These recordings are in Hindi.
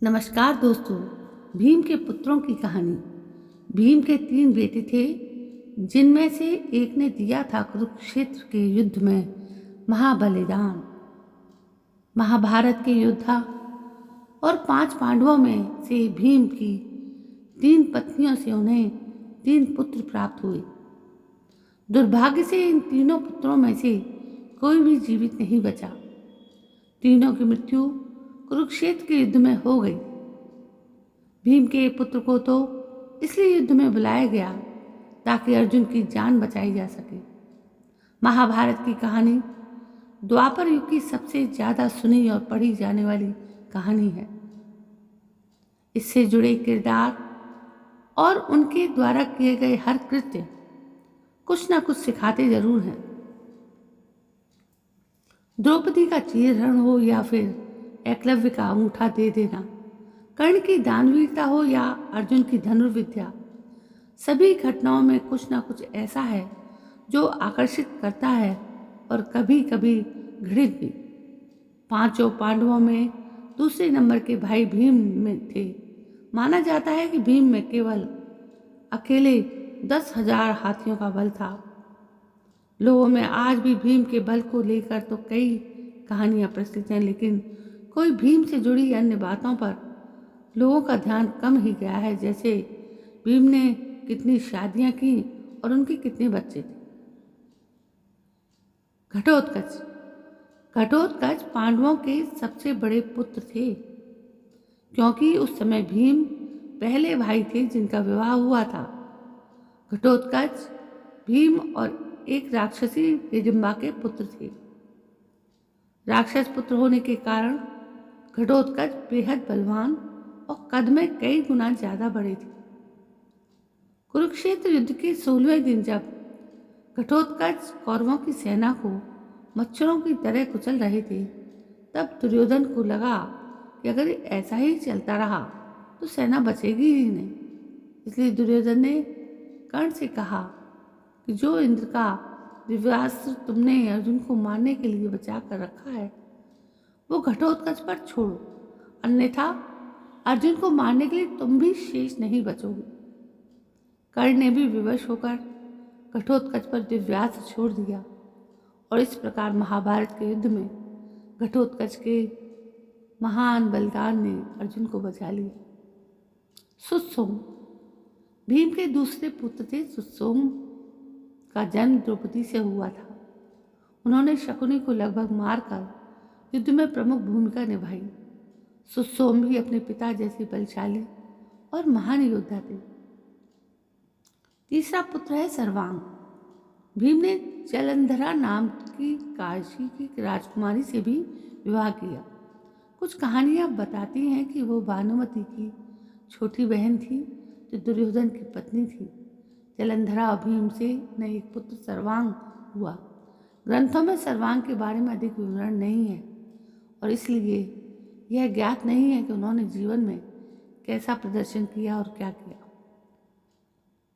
नमस्कार दोस्तों। भीम के पुत्रों की कहानी। भीम के 3 बेटे थे, जिनमें से एक ने दिया था कुरुक्षेत्र के युद्ध में महाबलिदान। महाभारत के योद्धा और 5 पांडवों में से भीम की 3 पत्नियों से उन्हें 3 पुत्र प्राप्त हुए। दुर्भाग्य से इन तीनों पुत्रों में से कोई भी जीवित नहीं बचा। तीनों की मृत्यु कुरुक्षेत्र के युद्ध में हो गई। भीम के पुत्र को तो इसलिए युद्ध में बुलाया गया ताकि अर्जुन की जान बचाई जा सके। महाभारत की कहानी द्वापर युग की सबसे ज्यादा सुनी और पढ़ी जाने वाली कहानी है। इससे जुड़े किरदार और उनके द्वारा किए गए हर कृत्य कुछ न कुछ सिखाते जरूर हैं। द्रौपदी का चीरहरण हो या फिर एकलव्य का अंगूठा दे देना, कर्ण की दानवीरता हो या अर्जुन की धनुर्विद्या, सभी घटनाओं में कुछ न कुछ ऐसा है जो आकर्षित करता है और कभी कभी घृणित भी। 5 पांडवों में दूसरे नंबर के भाई भीम में थे। माना जाता है कि भीम में केवल अकेले 10,000 हाथियों का बल था। लोगों में आज भी भीम के बल को लेकर तो कई कहानियां प्रचलित हैं, लेकिन कोई भीम से जुड़ी अन्य बातों पर लोगों का ध्यान कम ही गया है, जैसे भीम ने कितनी शादियां की और उनके कितने बच्चे थे। घटोत्कच। घटोत्कच पांडवों के सबसे बड़े पुत्र थे, क्योंकि उस समय भीम पहले भाई थे जिनका विवाह हुआ था। घटोत्कच भीम और एक राक्षसी हिडिंबा के पुत्र थे। राक्षस पुत्र होने के कारण घटोत्कच बेहद बलवान और कद में कई गुना ज्यादा बड़े थे। कुरुक्षेत्र युद्ध के 16वें दिन जब घटोत्कच कौरवों की सेना को मच्छरों की तरह कुचल रहे थे, तब दुर्योधन को लगा कि अगर ऐसा ही चलता रहा तो सेना बचेगी ही नहीं। इसलिए दुर्योधन ने कर्ण से कहा कि जो इंद्र का दिव्यास्त्र तुमने अर्जुन को मारने के लिए बचा कर रखा है, वो घटोत्कच पर छोड़ो, अन्यथा अर्जुन को मारने के लिए तुम भी शेष नहीं बचोगे। कर्ण ने भी विवश होकर घटोत्कच पर दिव्यास्त्र छोड़ दिया और इस प्रकार महाभारत के युद्ध में घटोत्कच के महान बलिदान ने अर्जुन को बचा लिया। सुसोम। भीम के दूसरे पुत्र थे सुसोम का जन्म द्रौपदी से हुआ था। उन्होंने शकुनी को लगभग मारकर युद्ध में प्रमुख भूमिका निभाई। सुसोम भी अपने पिता जैसे बलशाली और महान योद्धा थे। तीसरा पुत्र है सर्वांग। भीम ने जलंधरा नाम की काशी की राजकुमारी से भी विवाह किया। कुछ कहानियां बताती हैं कि वो भानुमति की छोटी बहन थी जो दुर्योधन की पत्नी थी। जलंधरा और भीम से न एक पुत्र सर्वांग हुआ। ग्रंथों में सर्वांग के बारे में अधिक विवरण नहीं है और इसलिए यह ज्ञात नहीं है कि उन्होंने जीवन में कैसा प्रदर्शन किया और क्या किया।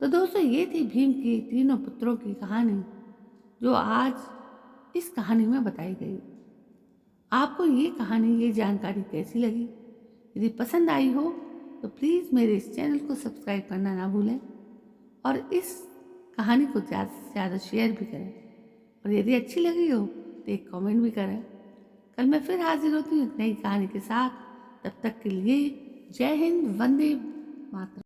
तो दोस्तों, ये थी भीम के तीनों पुत्रों की कहानी जो आज इस कहानी में बताई गई। आपको ये कहानी, ये जानकारी कैसी लगी? यदि पसंद आई हो तो प्लीज़ मेरे इस चैनल को सब्सक्राइब करना ना भूलें और इस कहानी को ज़्यादा से ज़्यादा शेयर भी करें। और यदि अच्छी लगी हो तो एक कमेंट भी करें। कल मैं फिर हाजिर होती हूँ एक नई कहानी के साथ। तब तक के लिए जय हिंद, वंदे मातरम।